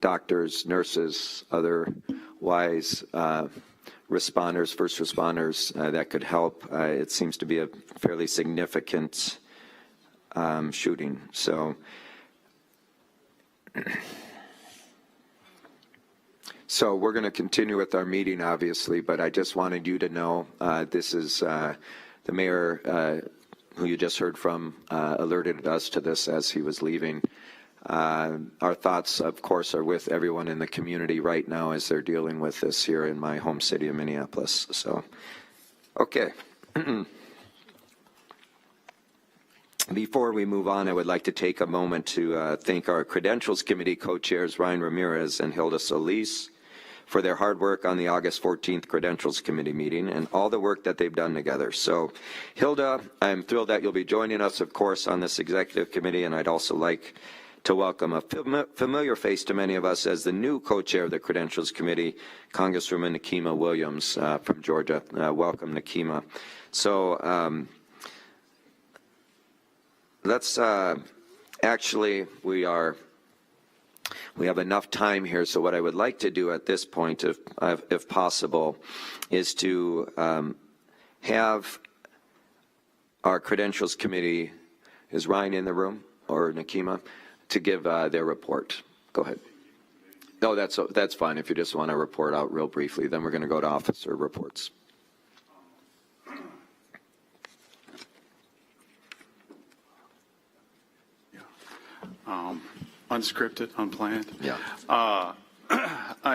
doctors, nurses, otherwise responders, first responders that could help. It seems to be a fairly significant shooting. So, we're going to continue with our meeting, obviously, but I just wanted you to know this is the mayor who you just heard from alerted us to this as he was leaving. Our thoughts, of course, are with everyone in the community right now as they're dealing with this here in my home city of Minneapolis. So, okay. Before we move on, I would like to take a moment to thank our Credentials Committee co-chairs Ryan Ramirez and Hilda Solis for their hard work on the August 14th Credentials Committee meeting and all the work that they've done together. So, Hilda, I'm thrilled that you'll be joining us, of course, on this executive committee, and I'd also like to welcome a familiar face to many of us as the new co-chair of the Credentials Committee, Congresswoman Nikema Williams from Georgia. Welcome, Nikema. So let's actually, we have enough time here, so what I would like to do at this point, if possible, is to have our Credentials Committee, is Ryan in the room, or Nikema, to give their report. Go ahead. No, that's fine. If you just want to report out real briefly, then we're going to go to officer reports. Unscripted, unplanned. Yeah.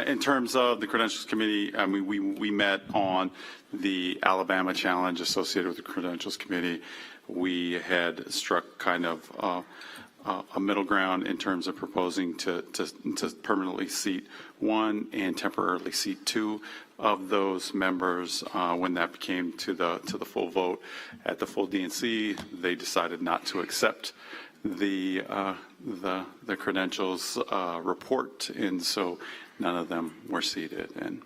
In terms of the Credentials Committee, I mean, we met on the Alabama challenge associated with the Credentials Committee. We had struck kind of a middle ground in terms of proposing to permanently seat one and temporarily seat two of those members. When that came to the full vote at the full DNC, they decided not to accept the credentials report, and so none of them were seated, and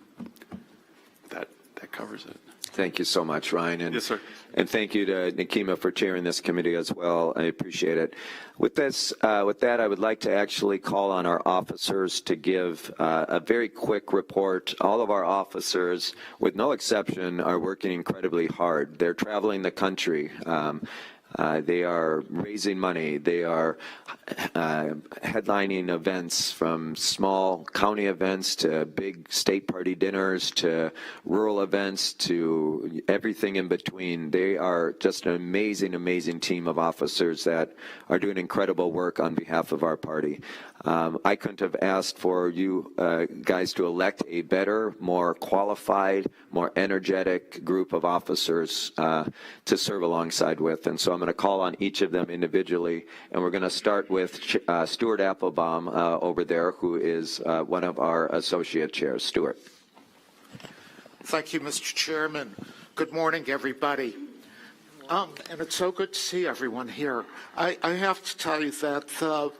that covers it. Thank you so much, Ryan. And, yes, sir. And thank you to Nikema for chairing this committee as well. I appreciate it. With that, I would like to actually call on our officers to give a very quick report. All of our officers, with no exception, are working incredibly hard. They're traveling the country. They are raising money. They are headlining events, from small county events to big state party dinners to rural events to everything in between. They are just an amazing, amazing team of officers that are doing incredible work on behalf of our party. I couldn't have asked for you guys to elect a better, more qualified, more energetic group of officers to serve alongside with. And so I'm going to call on each of them individually, and we're going to start with Stuart Applebaum over there, who is one of our associate chairs. Stuart. Thank you, Mr. Chairman. Good morning, everybody. And it's so good to see everyone here. I have to tell you that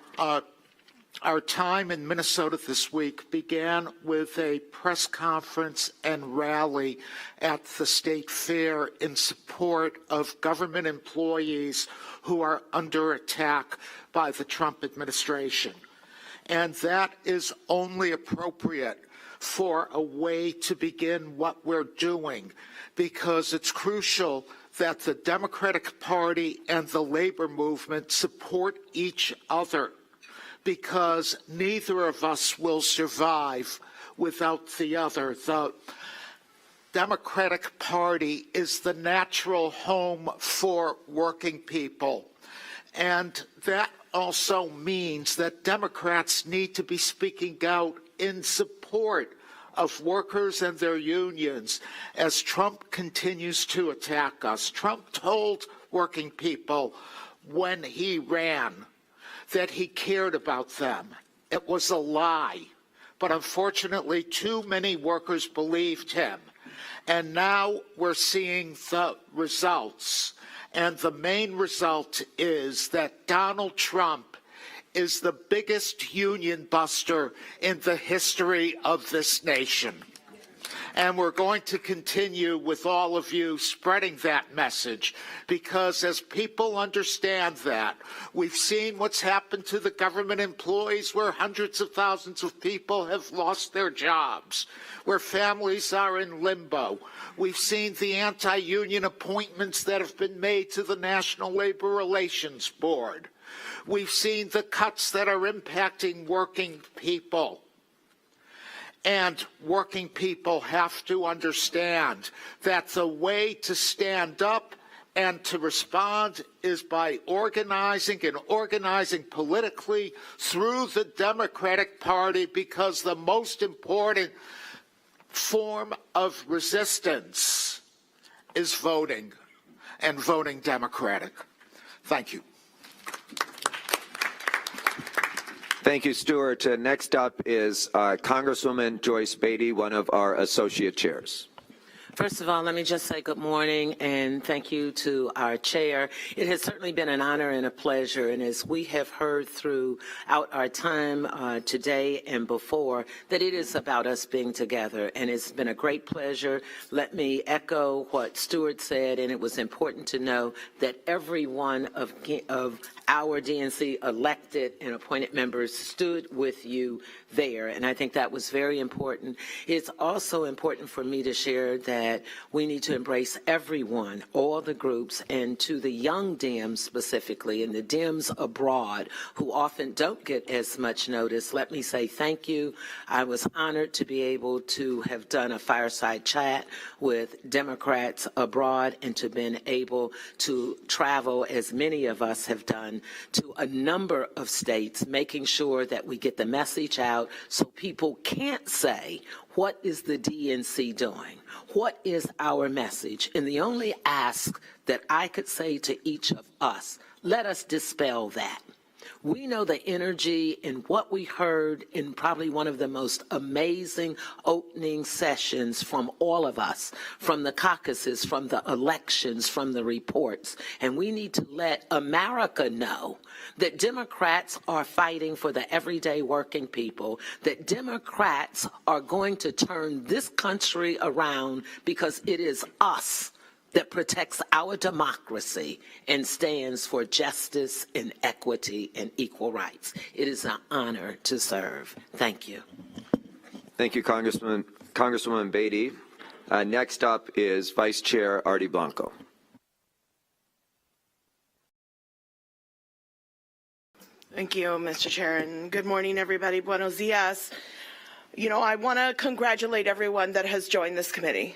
our time in Minnesota this week began with a press conference and rally at the state fair in support of government employees who are under attack by the Trump administration. And that is only appropriate for a way to begin what we're doing, because it's crucial that the Democratic Party and the labor movement support each other, because neither of us will survive without the other. The Democratic Party is the natural home for working people, and that also means that Democrats need to be speaking out in support of workers and their unions as Trump continues to attack us. Trump told working people when he ran that he cared about them. It was a lie. But unfortunately, too many workers believed him. And now we're seeing the results. And the main result is that Donald Trump is the biggest union buster in the history of this nation. And we're going to continue with all of you spreading that message, because as people understand that, we've seen what's happened to the government employees, where hundreds of thousands of people have lost their jobs, where families are in limbo. We've seen the anti-union appointments that have been made to the National Labor Relations Board. We've seen the cuts that are impacting working people. And working people have to understand that the way to stand up and to respond is by organizing, and organizing politically through the Democratic Party, because the most important form of resistance is voting, and voting Democratic. Thank you. Thank you, Stuart. Next up is Congresswoman Joyce Beatty, one of our associate chairs. First of all, let me just say good morning and thank you to our chair. It has certainly been an honor and a pleasure, and as we have heard throughout our time today and before, that it is about us being together, and it's been a great pleasure. Let me echo what Stuart said, and it was important to know that every one of our DNC elected and appointed members stood with you there, and I think that was very important. It's also important for me to share that we need to embrace everyone, all the groups, and to the young Dems specifically, and the Dems abroad who often don't get as much notice, let me say thank you. I was honored to be able to have done a fireside chat with Democrats abroad and to been able to travel, as many of us have done, to a number of states, making sure that we get the message out so people can't say, what is the DNC doing? What is our message? And the only ask that I could say to each of us, let us dispel that. We know the energy in what we heard in probably one of the most amazing opening sessions from all of us, from the caucuses, from the elections, from the reports. And we need to let America know that Democrats are fighting for the everyday working people, that Democrats are going to turn this country around, because it is us that protects our democracy and stands for justice and equity and equal rights. It is an honor to serve. Thank you. Thank you, Congresswoman Beatty. Next up is Vice Chair Artie Blanco. Thank you, Mr. Chair, and good morning, everybody. Buenos dias. You know, I want to congratulate everyone that has joined this committee.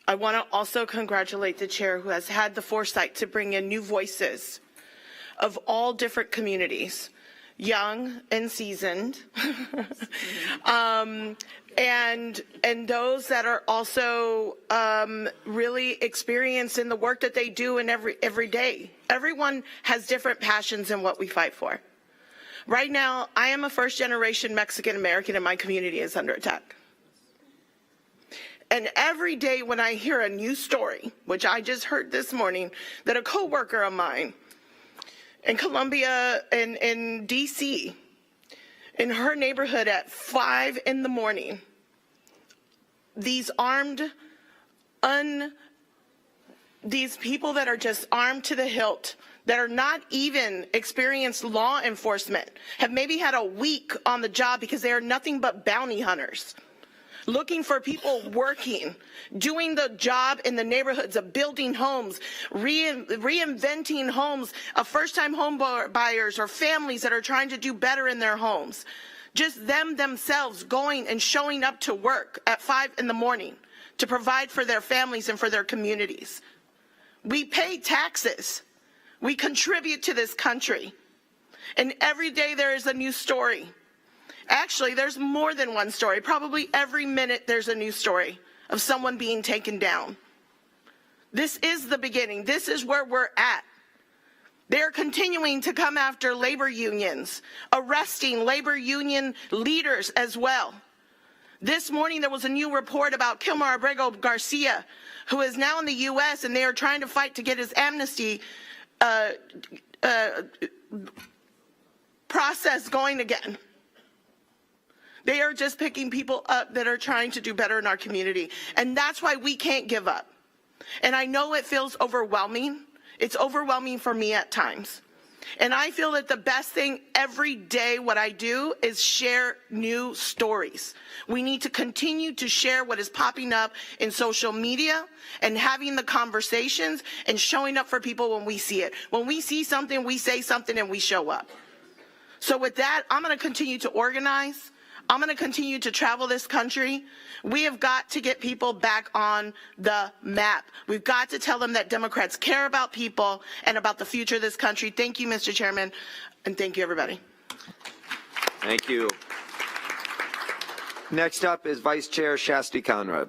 I want to also congratulate the chair who has had the foresight to bring in new voices of all different communities, young and seasoned, and those that are also really experienced in the work that they do in every day. Everyone has different passions in what we fight for. Right now, I am a first-generation Mexican American, and my community is under attack. And every day when I hear a new story, which I just heard this morning, that a coworker of mine in Columbia, in DC, in her neighborhood at 5 in the morning, these these people that are just armed to the hilt, that are not even experienced law enforcement, have maybe had a week on the job because they are nothing but bounty hunters, looking for people working, doing the job in the neighborhoods of building homes, reinventing homes of first-time home buyers or families that are trying to do better in their homes. Just them themselves going and showing up to work at 5 in the morning to provide for their families and for their communities. We pay taxes. We contribute to this country. And every day there is a new story. Actually, there's more than one story. Probably every minute there's a new story of someone being taken down. This is the beginning. This is where we're at. They're continuing to come after labor unions, arresting labor union leaders as well. This morning there was a new report about Kilmar Abrego Garcia, who is now in the U.S., and they are trying to fight to get his amnesty process going again. They are just picking people up that are trying to do better in our community. And that's why we can't give up. And I know it feels overwhelming. It's overwhelming for me at times. And I feel that the best thing every day, what I do, is share new stories. We need to continue to share what is popping up in social media and having the conversations and showing up for people when we see it. When we see something, we say something and we show up. So with that, I'm going to continue to organize. I'm going to continue to travel this country. We have got to get people back on the map. We've got to tell them that Democrats care about people and about the future of this country. Thank you, Mr. Chairman, and thank you, everybody. Thank you. Next up is Vice Chair Shasti Conrad.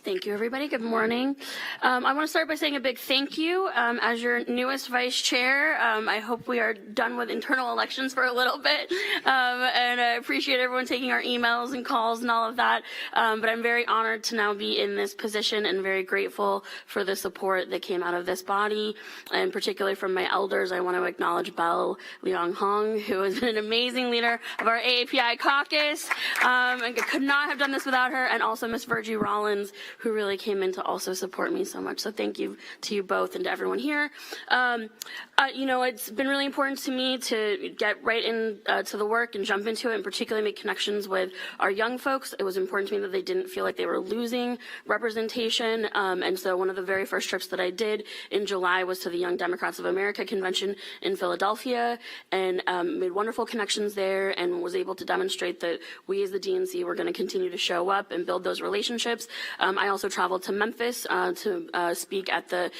Thank you, everybody. Good morning. I want to start by saying a big thank you. As your newest vice chair, I hope we are done with internal elections for a little bit. And I appreciate everyone taking our emails and calls and all of that. But I'm very honored to now be in this position and very grateful for the support that came out of this body, and particularly from my elders. I want to acknowledge Belle Liang Hong, who has been an amazing leader of our AAPI caucus. And could not have done this without her, and also Miss Virgie Rollins, who really came in to also support me so much. So thank you to you both and to everyone here. You know, it's been really important to me to get right in to the work and jump into it, and particularly make connections with our young folks. It was important to me that they didn't feel like they were losing representation. And so one of the very first trips that I did in July was to the Young Democrats of America convention in Philadelphia, and made wonderful connections there, and was able to demonstrate that we as the DNC were going to continue to show up and build those relationships. I also traveled to Memphis to speak at the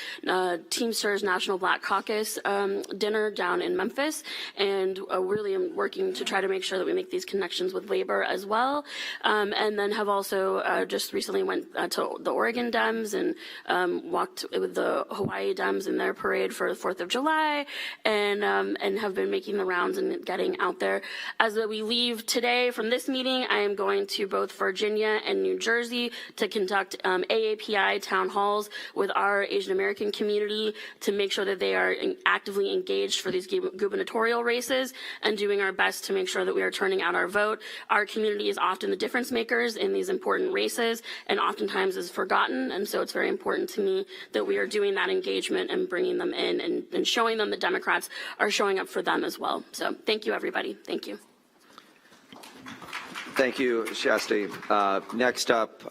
Teamsters National Black Caucus dinner down in Memphis, and really am working to try to make sure that we make these connections with labor as well. And then have also just recently went to the Oregon Dems and walked with the Hawaii Dems in their parade for the 4th of July, and have been making the rounds and getting out there. As we leave today from this meeting, I am going to both Virginia and New Jersey to conduct AAPI town halls with our Asian American community to make sure that they are actively engaged for these gubernatorial races, and doing our best to make sure that we are turning out our vote. Our community is often the difference makers in these important races, and oftentimes is forgotten, and so it's very important to me that we are doing that engagement and bringing them in, and showing them that Democrats are showing up for them as well. So thank you, everybody. Thank you. Thank you, Shasti. Next up,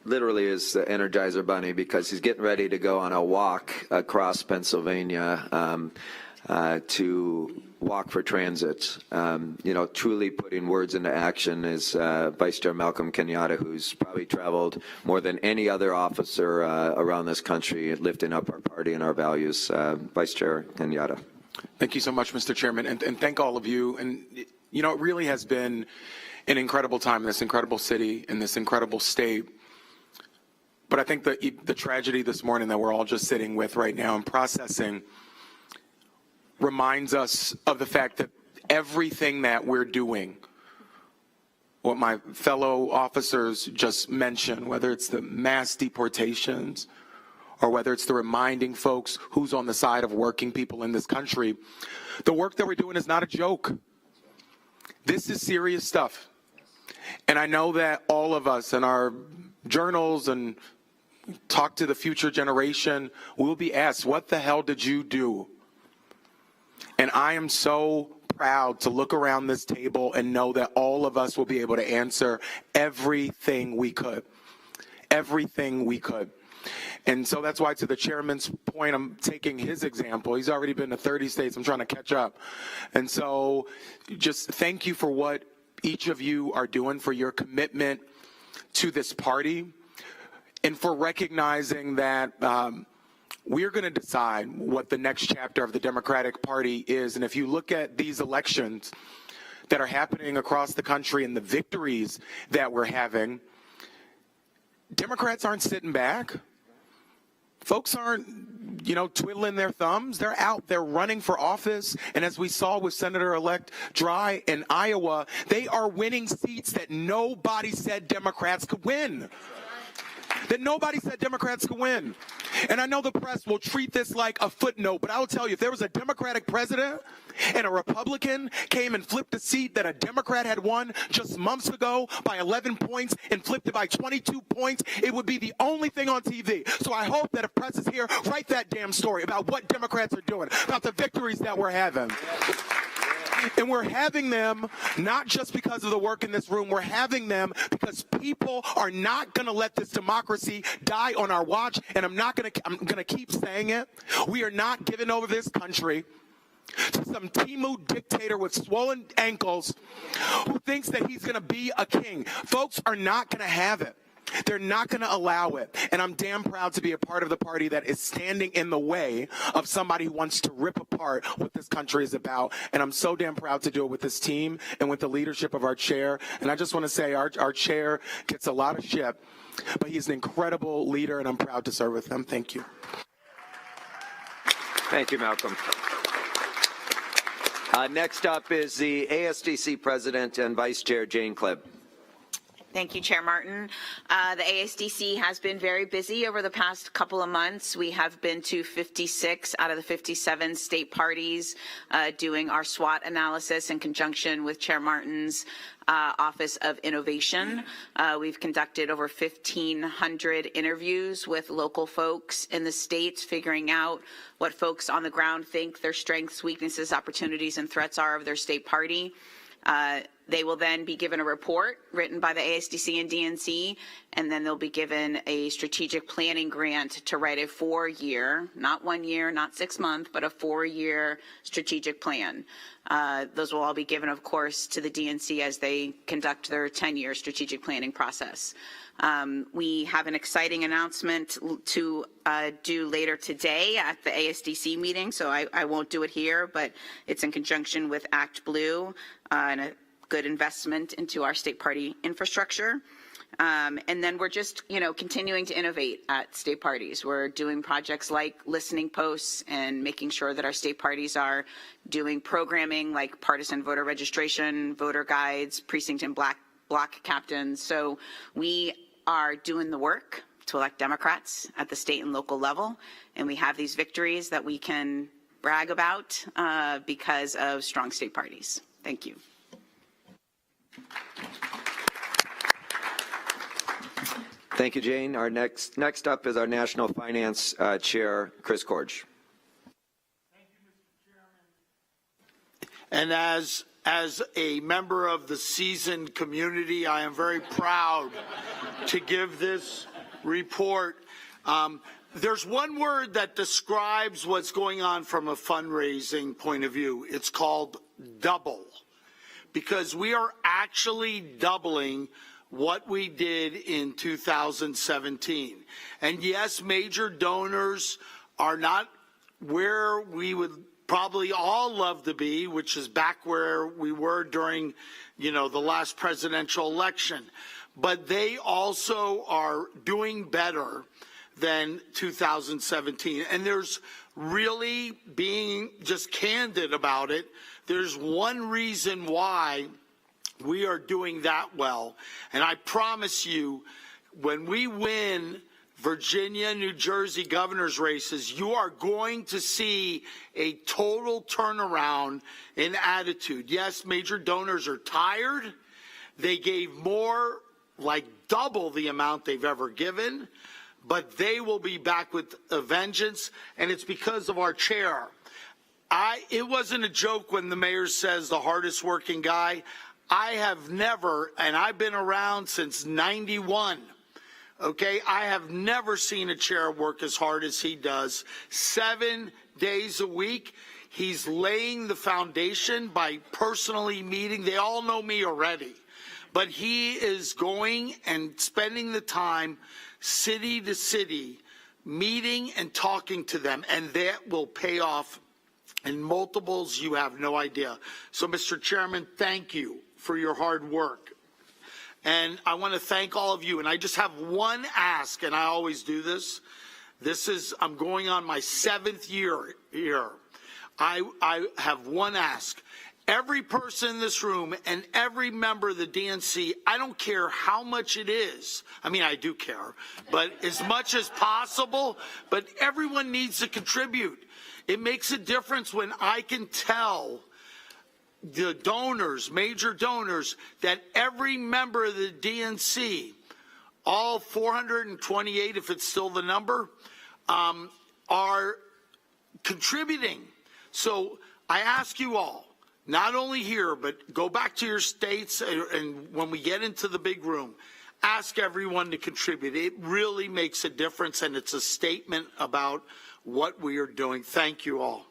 literally is the Energizer Bunny, because he's getting ready to go on a walk across Pennsylvania to walk for transit. You know, truly putting words into action is Vice Chair Malcolm Kenyatta, who's probably traveled more than any other officer around this country, lifting up our party and our values. Vice Chair Kenyatta. Thank you so much, Mr. Chairman, and thank all of you. And you know, it really has been an incredible time in this incredible city, in this incredible state. But I think the tragedy this morning that we're all just sitting with right now and processing reminds us of the fact that everything that we're doing, what my fellow officers just mentioned, whether it's the mass deportations or whether it's the reminding folks who's on the side of working people in this country, the work that we're doing is not a joke. This is serious stuff. And I know that all of us in our journals and talk to the future generation will be asked, what the hell did you do? And I am so proud to look around this table and know that all of us will be able to answer everything we could. Everything we could. And so that's why, to the chairman's point, I'm taking his example. He's already been to 30 states. I'm trying to catch up. And so just thank you for what each of you are doing, for your commitment to this party, and for recognizing that we're going to decide what the next chapter of the Democratic Party is. And if you look at these elections that are happening across the country and the victories that we're having, Democrats aren't sitting back. Folks aren't, you know, twiddling their thumbs. They're out there running for office. And as we saw with Senator-elect Dry in Iowa, they are winning seats that nobody said Democrats could win. that nobody said Democrats could win. And I know the press will treat this like a footnote, but I will tell you, if there was a Democratic president and a Republican came and flipped a seat that a Democrat had won just months ago by 11 points and flipped it by 22 points, it would be the only thing on TV. So I hope that if press is here, write that damn story about what Democrats are doing, about the victories that we're having. And we're having them not just because of the work in this room, we're having them because people are not going to let this democracy die on our watch, and I'm going to keep saying it. We are not giving over this country to some Timu dictator with swollen ankles who thinks that he's going to be a king. Folks are not going to have it. They're not going to allow it. And I'm damn proud to be a part of the party that is standing in the way of somebody who wants to rip apart what this country is about. And I'm so damn proud to do it with this team and with the leadership of our chair. And I just want to say our chair gets a lot of shit, but he's an incredible leader, and I'm proud to serve with him. Thank you. Thank you, Malcolm. Next up is the ASDC President and Vice Chair, Jane Kleeb. Thank you, Chair Martin. The ASDC has been very busy over the past couple of months. We have been to 56 out of the 57 state parties doing our SWOT analysis in conjunction with Chair Martin's Office of Innovation. We've conducted over 1,500 interviews with local folks in the states, figuring out what folks on the ground think their strengths, weaknesses, opportunities, and threats are of their state party. They will then be given a report written by the ASDC and DNC, and then they'll be given a strategic planning grant to write a 4-year, not 1 year, not 6 months, but a 4-year strategic plan. Those will all be given, of course, to the DNC as they conduct their 10-year strategic planning process. We have an exciting announcement to do later today at the ASDC meeting, so I won't do it here, but it's in conjunction with Act Blue and a good investment into our state party infrastructure. And then we're just, continuing to innovate at state parties. We're doing projects like listening posts and making sure that our state parties are doing programming like partisan voter registration, voter guides, precinct and block captains. So we are doing the work to elect Democrats at the state and local level, and we have these victories that we can brag about because of strong state parties. Thank you. Thank you, Jane. Our next up is our National Finance Chair, Chris Corge. Thank you, Mr. Chairman. And as a member of the seasoned community, I am very proud to give this report. There's one word that describes what's going on from a fundraising point of view. It's called double, because we are actually doubling what we did in 2017. And yes, major donors are not where we would probably all love to be, which is back where we were during, the last presidential election. But they also are doing better than 2017. And there's really, being just candid about it, there's one reason why we are doing that well. And I promise you, when we win Virginia, New Jersey governor's races, you are going to see a total turnaround in attitude. Yes, major donors are tired. They gave more, like double the amount they've ever given, but they will be back with a vengeance, and it's because of our chair. It wasn't a joke when the mayor says the hardest working guy. I have never, and I've been around since 91, okay? I have never seen a chair work as hard as he does. 7 days a week. He's laying the foundation by personally meeting. They all know me already. But he is going and spending the time city to city, meeting and talking to them, and that will pay off in multiples you have no idea. So, Mr. Chairman, thank you for your hard work. And I want to thank all of you. And I just have one ask, and I always do this. I'm going on my 7th year here. I have one ask. every person in this room and every member of the DNC, I don't care how much it is. I mean, I do care, but as much as possible, but everyone needs to contribute. It makes a difference when I can tell the donors, major donors, that every member of the DNC, all 428, if it's still the number, are contributing. So I ask you all, not only here, but go back to your states, and when we get into the big room, ask everyone to contribute. It really makes a difference, and it's a statement about what we are doing. Thank you all.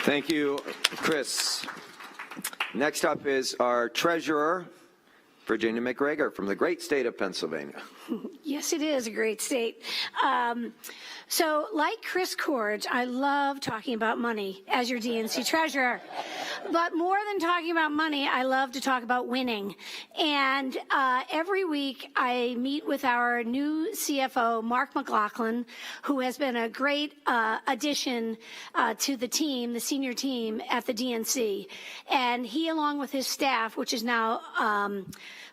Thank you, Chris. Next up is our treasurer, Virginia McGregor from the great state of Pennsylvania. Yes, it is a great state. So like Chris Corge, I love talking about money as your DNC treasurer. But more than talking about money, I love to talk about winning. And every week I meet with our new CFO, Mark McLaughlin, who has been a great addition to the team, the senior team at the DNC. And he, along with his staff, which is now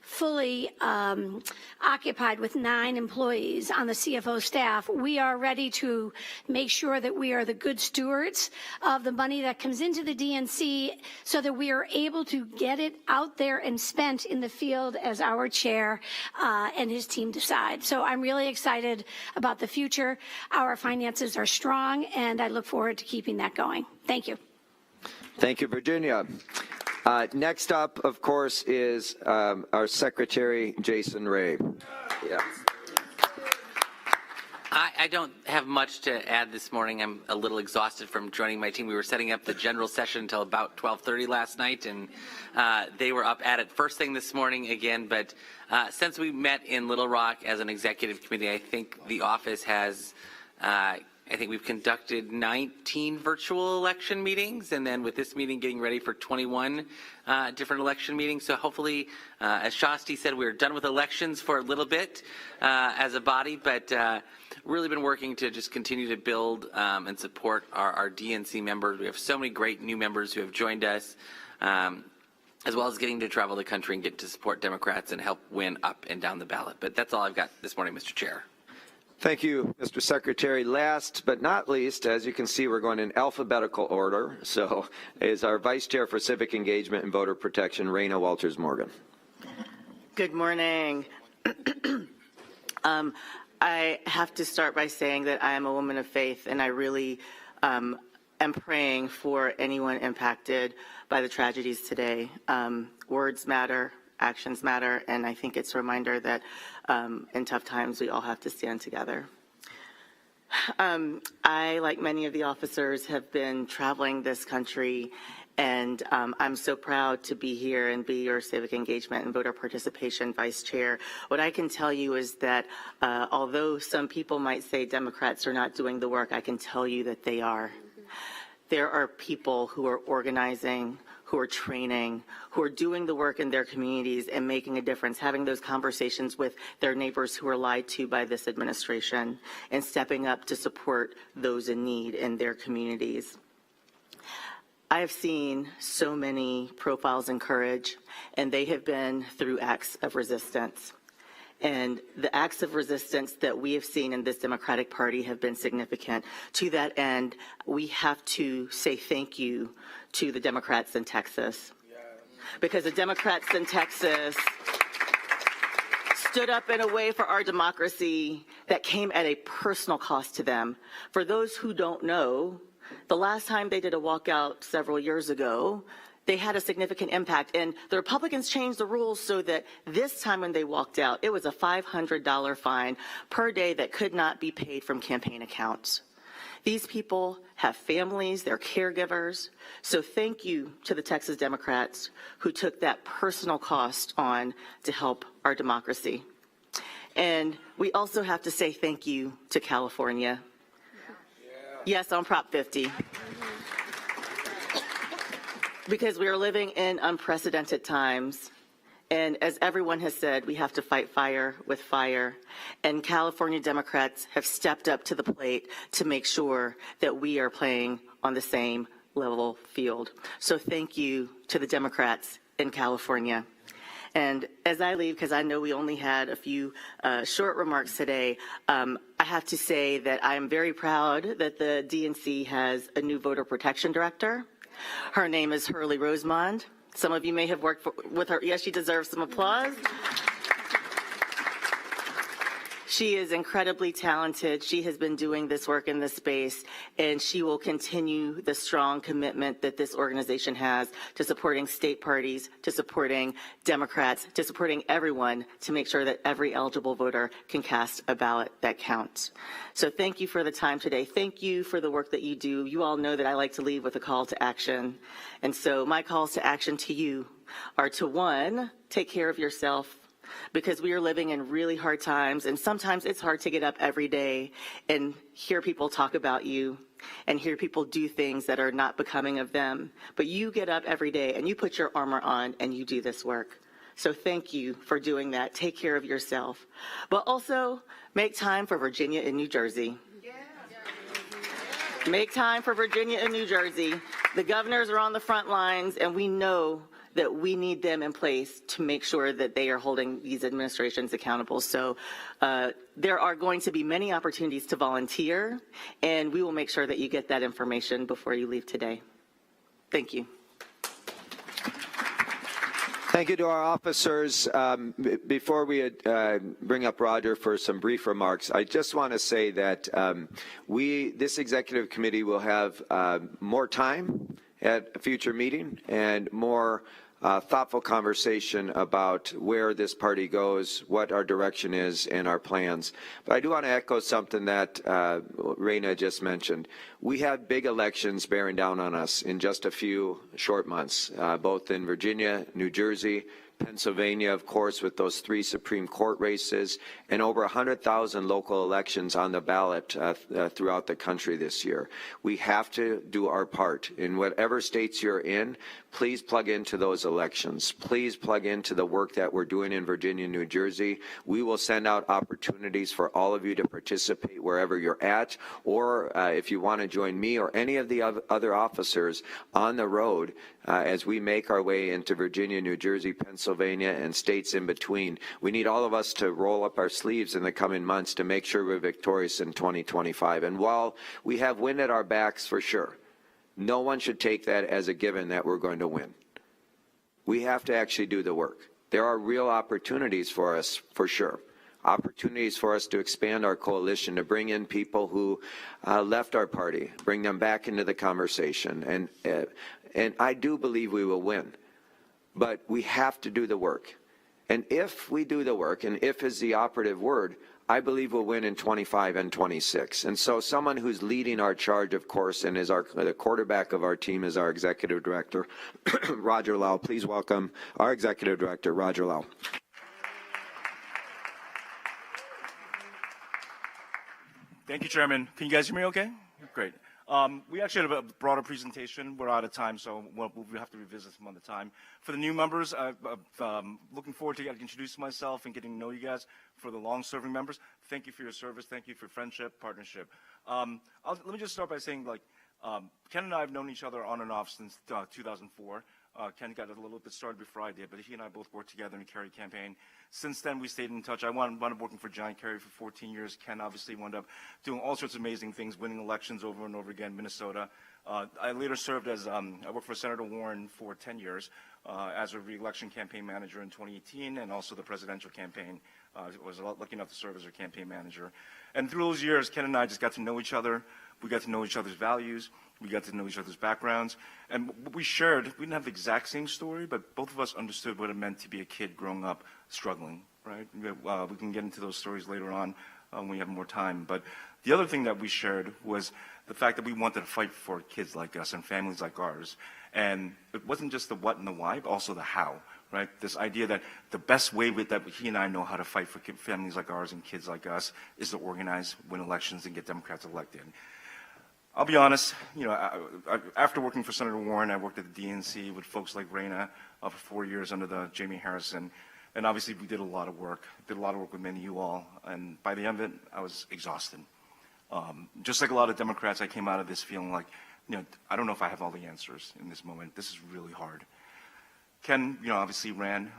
fully occupied with 9 employees on the CFO staff, we are ready to make sure that we are the good stewards of the money that comes into the DNC so that we are able to get it out there and spent in the field as our chair and his team decide. So I'm really excited about the future. Our finances are strong, and I look forward to keeping that going. Thank you. Thank you, Virginia. Next up, of course, is our Secretary, Jason Ray. Yeah. I don't have much to add this morning. I'm a little exhausted from joining my team. We were setting up the general session until about 12:30 last night, and they were up at it first thing this morning again. But since we met in Little Rock as an executive committee, I think the office has I think we've conducted 19 virtual election meetings, and then with this meeting getting ready for 21 different election meetings. So hopefully, as Shasti said, we're done with elections for a little bit as a body, but really been working to just continue to build and support our DNC members. We have so many great new members who have joined us, as well as getting to travel the country and get to support Democrats and help win up and down the ballot. But that's all I've got this morning, Mr. Chair. Thank you, Mr. Secretary. Last but not least, as you can see, we're going in alphabetical order. So is our Vice Chair for Civic Engagement and Voter Protection, Raina Walters-Morgan. Good morning. I have to start by saying that I am a woman of faith, and I really am praying for anyone impacted by the tragedies today. Words matter, actions matter, and I think it's a reminder that in tough times we all have to stand together. I, like many of the officers, have been traveling this country, and I'm so proud to be here and be your Civic Engagement and Voter Participation Vice Chair. What I can tell you is that although some people might say Democrats are not doing the work, I can tell you that they are. There are people who are organizing, who are training, who are doing the work in their communities and making a difference, having those conversations with their neighbors who are lied to by this administration, and stepping up to support those in need in their communities. I have seen so many profiles in courage, and they have been through acts of resistance. And the acts of resistance that we have seen in this Democratic Party have been significant. To that end, we have to say thank you to the Democrats in Texas. Because the Democrats in Texas stood up in a way for our democracy that came at a personal cost to them. For those who don't know, the last time they did a walkout several years ago, they had a significant impact, and the Republicans changed the rules so that this time when they walked out, it was a $500 fine per day that could not be paid from campaign accounts. These people have families, they're caregivers, so thank you to the Texas Democrats who took that personal cost on to help our democracy. And we also have to say thank you to California. Yes, on Prop 50. Because we are living in unprecedented times, and as everyone has said, we have to fight fire with fire, and California Democrats have stepped up to the plate to make sure that we are playing on the same level field. So thank you to the Democrats in California. And as I leave, because I know we only had a few short remarks today, I have to say that I am very proud that the DNC has a new voter protection director. Her name is Hurley Rosemond. Some of you may have worked with her. Yes, she deserves some applause. She is incredibly talented. She has been doing this work in this space, and she will continue the strong commitment that this organization has to supporting state parties, to supporting Democrats, to supporting everyone to make sure that every eligible voter can cast a ballot that counts. So thank you for the time today. Thank you for the work that you do. You all know that I like to leave with a call to action. And so my calls to action to you are to, one, take care of yourself, because we are living in really hard times, and sometimes it's hard to get up every day and hear people talk about you and hear people do things that are not becoming of them. But you get up every day and you put your armor on and you do this work. So thank you for doing that. Take care of yourself. But also make time for Virginia and New Jersey. Make time for Virginia and New Jersey. The governors are on the front lines, and we know that we need them in place to make sure that they are holding these administrations accountable. So there are going to be many opportunities to volunteer, and we will make sure that you get that information before you leave today. Thank you. Thank you to our officers. Before we bring up Roger for some brief remarks, I just want to say that this executive committee will have more time at a future meeting and more thoughtful conversation about where this party goes, what our direction is, and our plans. But I do want to echo something that Raina just mentioned. We have big elections bearing down on us in just a few short months, both in Virginia, New Jersey, Pennsylvania, of course, with those 3 Supreme Court races, and over 100,000 local elections on the ballot throughout the country this year. We have to do our part. In whatever states you're in, please plug into those elections. Please plug into the work that we're doing in Virginia and New Jersey. We will send out opportunities for all of you to participate wherever you're at, or if you want to join me or any of the other officers on the road as we make our way into Virginia, New Jersey, Pennsylvania, and states in between. We need all of us to roll up our sleeves in the coming months to make sure we're victorious in 2025. And while we have wind at our backs for sure, no one should take that as a given that we're going to win. We have to actually do the work. There are real opportunities for us, for sure. Opportunities for us to expand our coalition, to bring in people who left our party, bring them back into the conversation. And I do believe we will win. But we have to do the work. And if we do the work, and if is the operative word, I believe we'll win in 25 and 26. And so someone who's leading our charge, of course, and is the quarterback of our team is our executive director, Roger Lau. Please welcome our executive director, Roger Lau. Thank you, Chairman. Can you guys hear me okay? Great. We actually have a broader presentation. We're out of time, so we'll have to revisit some other time. For the new members, looking forward to getting introduced myself and getting to know you guys. For the long-serving members, thank you for your service. Thank you for friendship, partnership. Let me just start by saying, Ken and I have known each other on and off since 2004. Ken got a little bit started before I did, but he and I both worked together in the Kerry campaign. Since then, we stayed in touch. I wound up working for John Kerry for 14 years. Ken obviously wound up doing all sorts of amazing things, winning elections over and over again in Minnesota. I later served as, I worked for Senator Warren for 10 years as a re-election campaign manager in 2018, and also the presidential campaign. I was lucky enough to serve as her campaign manager. And through those years, Ken and I just got to know each other. We got to know each other's values. We got to know each other's backgrounds. And what we shared, we didn't have the exact same story, but both of us understood what it meant to be a kid growing up struggling, right? We can get into those stories later on when we have more time. But the other thing that we shared was the fact that we wanted to fight for kids like us and families like ours. And it wasn't just the what and the why, but also the how, right? This idea that the best way that he and I know how to fight for families like ours and kids like us is to organize, win elections, and get Democrats elected. I'll be honest, after working for Senator Warren, I worked at the DNC with folks like Raina for 4 years under the Jamie Harrison. And obviously we did a lot of work with many of you all. And by the end of it, I was exhausted. Just like a lot of Democrats, I came out of this feeling like I don't know if I have all the answers in this moment. This is really hard. Ken, obviously ran,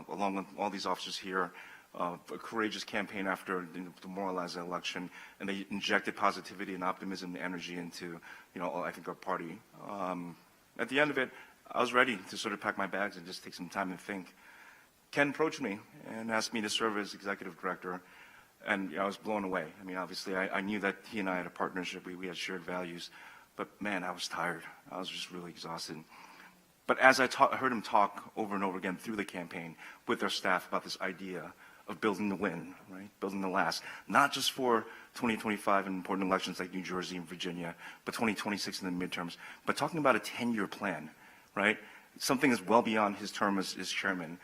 along with all these officers here, a courageous campaign after the demoralized election, and they injected positivity and optimism and energy into, I think our party. At the end of it, I was ready to sort of pack my bags and just take some time and think. Ken approached me and asked me to serve as executive director, and I was blown away. I mean, obviously, I knew that he and I had a partnership. We had shared values, but man, I was tired. I was just really exhausted. But as I heard him talk over and over again through the campaign with their staff about this idea of building the win, right? Building the last, not just for 2025 and important elections like New Jersey and Virginia, but 2026 in the midterms, but talking about a 10-year plan, right? Something that's well beyond his term as chairman,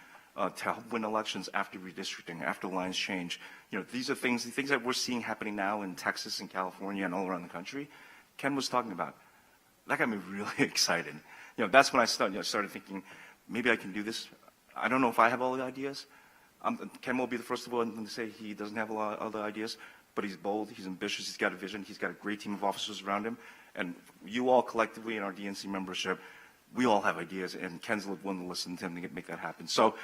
to help win elections after redistricting, after lines change. These are things that we're seeing happening now in Texas and California and all around the country. Ken was talking about. That got me really excited. That's when I started thinking, maybe I can do this. I don't know if I have all the ideas. Ken will be the first of all to say he doesn't have a lot of other ideas, but he's bold, he's ambitious, he's got a vision, he's got a great team of officers around him, and you all collectively in our DNC membership, we all have ideas, and Ken's willing to listen to him to make that happen. So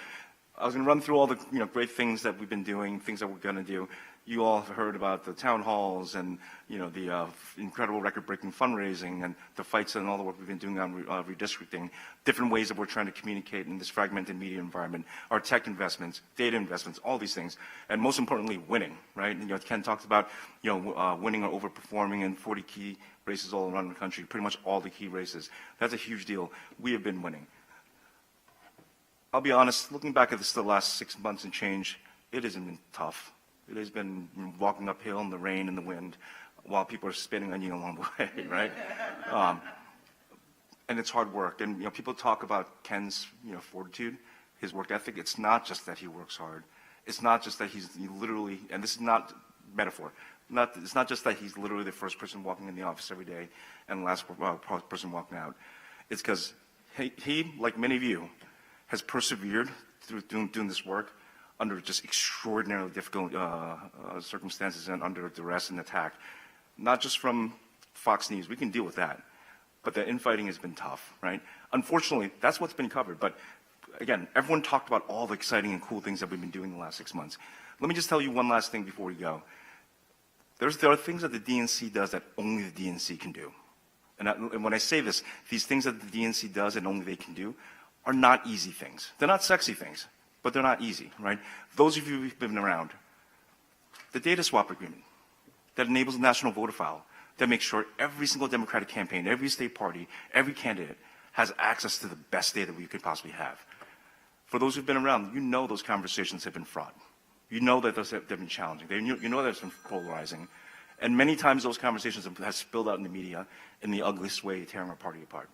I was going to run through all the great things that we've been doing, things that we're going to do. You all have heard about the town halls and the incredible record-breaking fundraising and the fights and all the work we've been doing on redistricting, different ways that we're trying to communicate in this fragmented media environment, our tech investments, data investments, all these things, and most importantly, winning, right? Ken talked about winning or overperforming in 40 key races all around the country, pretty much all the key races. That's a huge deal. We have been winning. I'll be honest, looking back at this the last 6 months and change, it has been tough. It has been walking uphill in the rain and the wind while people are spitting on you along the way, right? And it's hard work. And people talk about Ken's fortitude, his work ethic. It's not just that he works hard. It's not just that he literally, and this is not metaphor, it's not just that he's literally the first person walking in the office every day and the last person walking out. It's because he, like many of you, has persevered through doing this work under just extraordinarily difficult circumstances and under duress and attack. Not just from Fox News, we can deal with that, but the infighting has been tough, right? Unfortunately, that's what's been covered, but again, everyone talked about all the exciting and cool things that we've been doing the last 6 months. Let me just tell you one last thing before we go. There are things that the DNC does that only the DNC can do. And when I say this, these things that the DNC does and only they can do are not easy things. They're not sexy things, but they're not easy, right? Those of you who've been around, the data swap agreement that enables the national voter file, that makes sure every single Democratic campaign, every state party, every candidate has access to the best data we could possibly have. For those who've been around, you know those conversations have been fraught. You know that they've been challenging. You know that it's been polarizing. And many times those conversations have spilled out in the media in the ugliest way, tearing our party apart,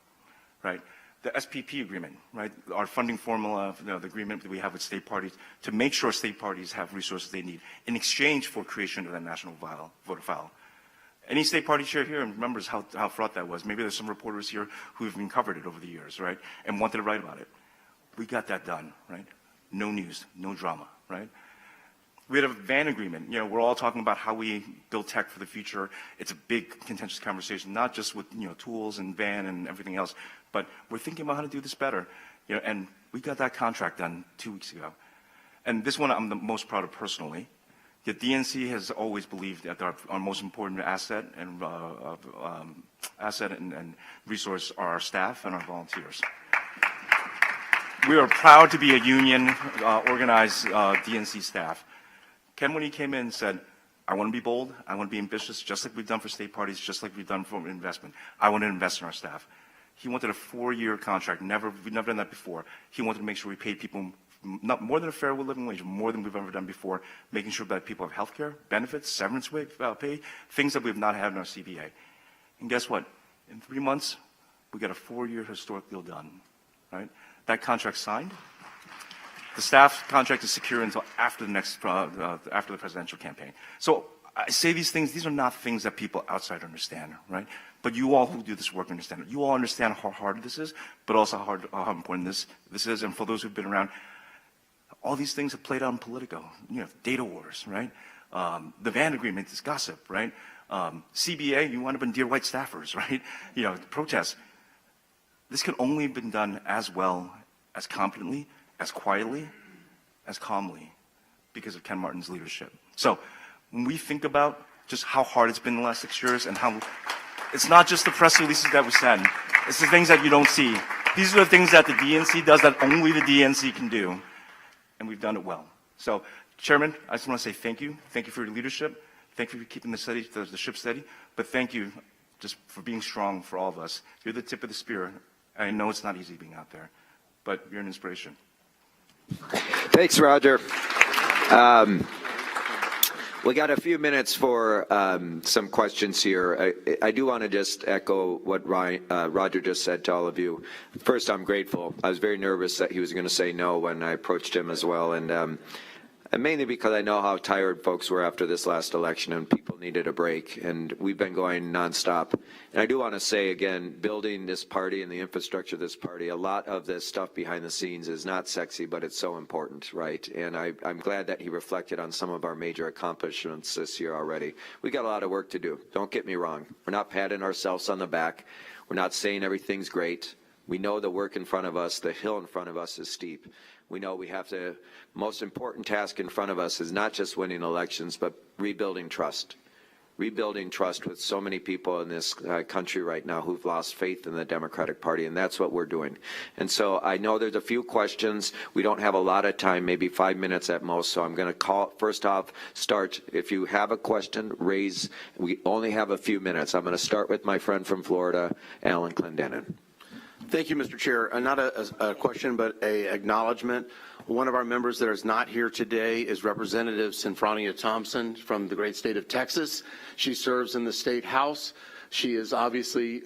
right? The SPP agreement, right? Our funding formula, the agreement that we have with state parties to make sure state parties have resources they need in exchange for creation of that national voter file. Any state party chair here remembers how fraught that was. Maybe there's some reporters here who have been covered it over the years, right? And wanted to write about it. We got that done, right? No news, no drama, right? We had a van agreement. We're all talking about how we build tech for the future. It's a big contentious conversation, not just with tools and van and everything else, but we're thinking about how to do this better. And we got that contract done 2 weeks ago. And this one I'm the most proud of personally. The DNC has always believed that our most important asset and resource are our staff and our volunteers. We are proud to be a union organized DNC staff. Ken, when he came in, said, I want to be bold, I want to be ambitious, just like we've done for state parties, just like we've done for investment. I want to invest in our staff. He wanted a 4-year contract. We've never done that before. He wanted to make sure we paid people not more than a fair living wage, more than we've ever done before, making sure that people have health care, benefits, severance pay, things that we've not had in our CBA. And guess what? In 3 months, we got a 4-year historic deal done, right? That contract signed. The staff contract is secure until after the presidential campaign. So I say these things, these are not things that people outside understand, right? But you all who do this work understand it. You all understand how hard this is, but also how important this is. And for those who've been around, all these things have played out in Politico. Data wars, right? The van agreement is gossip, right? CBA, you wind up in Dear White staffers, right? Protests. This can only have been done as well, as competently, as quietly, as calmly, because of Ken Martin's leadership. So when we think about just how hard it's been the last 6 years and how it's not just the press releases that we send, it's the things that you don't see. These are the things that the DNC does that only the DNC can do, and we've done it well. So, Chairman, I just want to say thank you. Thank you for your leadership. Thank you for keeping the ship steady. But thank you just for being strong for all of us. You're the tip of the spear. I know it's not easy being out there, but you're an inspiration. Thanks, Roger. We got a few minutes for some questions here. I do want to just echo what Roger just said to all of you. First, I'm grateful. I was very nervous that he was going to say no when I approached him as well, and mainly because I know how tired folks were after this last election and people needed a break, and we've been going nonstop. And I do want to say again, building this party and the infrastructure of this party, a lot of this stuff behind the scenes is not sexy, but it's so important, right? And I'm glad that he reflected on some of our major accomplishments this year already. We got a lot of work to do. Don't get me wrong. We're not patting ourselves on the back. We're not saying everything's great. We know the work in front of us, the hill in front of us is steep. We know we have to, most important task in front of us is not just winning elections, but rebuilding trust. Rebuilding trust with so many people in this country right now who've lost faith in the Democratic Party, and that's what we're doing. And so I know there's a few questions. We don't have a lot of time, maybe 5 minutes at most, so I'm going to call, first off, start. If you have a question, raise. We only have a few minutes. I'm going to start with my friend from Florida, Alan Clendenin. Thank you, Mr. Chair. Not a question, but an acknowledgement. One of our members that is not here today is Representative Sinfronia Thompson from the great state of Texas. She serves in the state house. She is obviously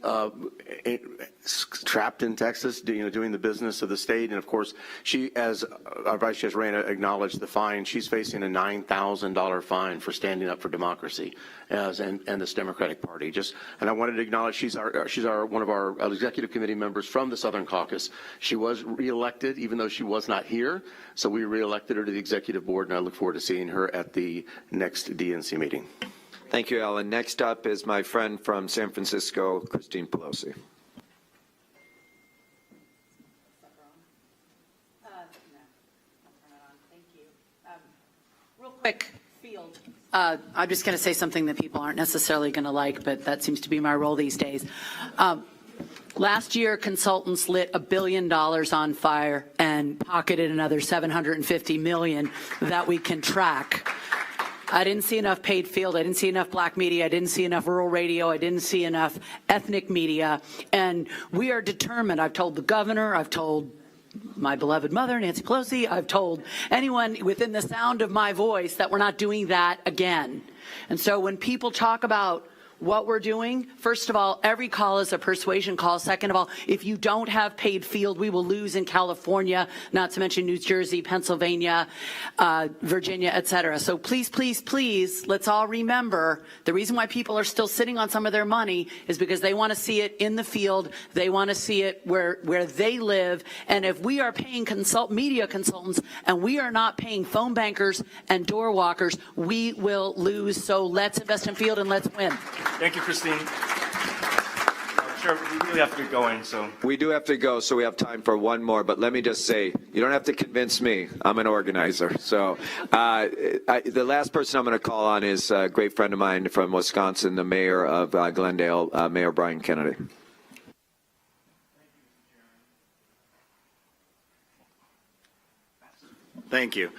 trapped in Texas, doing the business of the state. And of course, she, as our Vice Chair Reyna acknowledged the fine, she's facing a $9,000 fine for standing up for democracy and this Democratic Party. And I wanted to acknowledge she's one of our executive committee members from the Southern Caucus. She was reelected, even though she was not here. So we reelected her to the executive board, and I look forward to seeing her at the next DNC meeting. Thank you, Alan. Next up is my friend from San Francisco, Christine Pelosi. Real quick, field. I'm just going to say something that people aren't necessarily going to like, but that seems to be my role these days. Last year, consultants lit $1 billion on fire and pocketed another $750 million that we can track. I didn't see enough paid field. I didn't see enough black media. I didn't see enough rural radio. I didn't see enough ethnic media. And we are determined. I've told the governor. I've told my beloved mother, Nancy Pelosi. I've told anyone within the sound of my voice that we're not doing that again. And so when people talk about what we're doing, first of all, every call is a persuasion call. Second of all, if you don't have paid field, we will lose in California, not to mention New Jersey, Pennsylvania, Virginia, et cetera. So please, please, please, let's all remember the reason why people are still sitting on some of their money is because they want to see it in the field. They want to see it where they live. And if we are paying media consultants and we are not paying phone bankers and door walkers, we will lose. So let's invest in field and let's win. Thank you, Christine. Chair, we really have to get going. So we do have to go, so we have time for one more. But let me just say, you don't have to convince me. I'm an organizer. So the last person I'm going to call on is a great friend of mine from Wisconsin, the mayor of Glendale, Mayor Brian Kennedy. Thank you.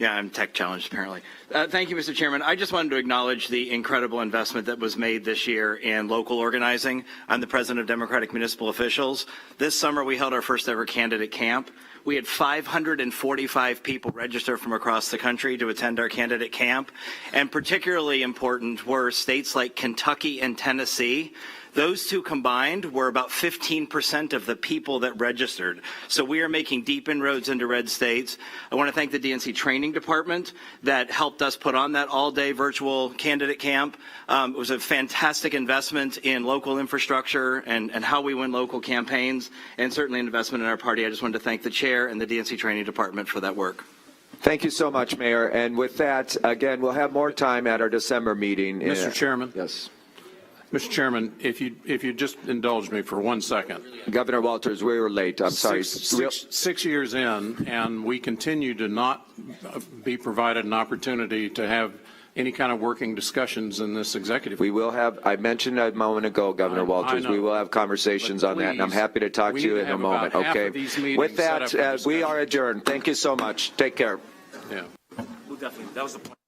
Yeah, I'm tech challenged apparently. Thank you, Mr. Chairman. I just wanted to acknowledge the incredible investment that was made this year in local organizing. I'm the president of Democratic Municipal Officials. This summer we held our first ever candidate camp. We had 545 people register from across the country to attend our candidate camp. And particularly important were states like Kentucky and Tennessee. Those two combined were about 15% of the people that registered. So we are making deep inroads into red states. I want to thank the DNC training department that helped us put on that all-day virtual candidate camp. It was a fantastic investment in local infrastructure and how we win local campaigns, and certainly an investment in our party. I just wanted to thank the chair and the DNC training department for that work. Thank you so much, Mayor. And with that, again, we'll have more time at our December meeting. Mr. Chairman. Yes. Mr. Chairman, if you just indulge me for 1 second. Governor Walters, we were late. I'm sorry. 6 years in, and we continue to not be provided an opportunity to have any kind of working discussions in this executive. We will have, I mentioned a moment ago, Governor Walters, we will have conversations on that, and I'm happy to talk to you in a moment, okay? With that, we are adjourned. Thank you so much. Take care. Yeah. Well, definitely. That was the point.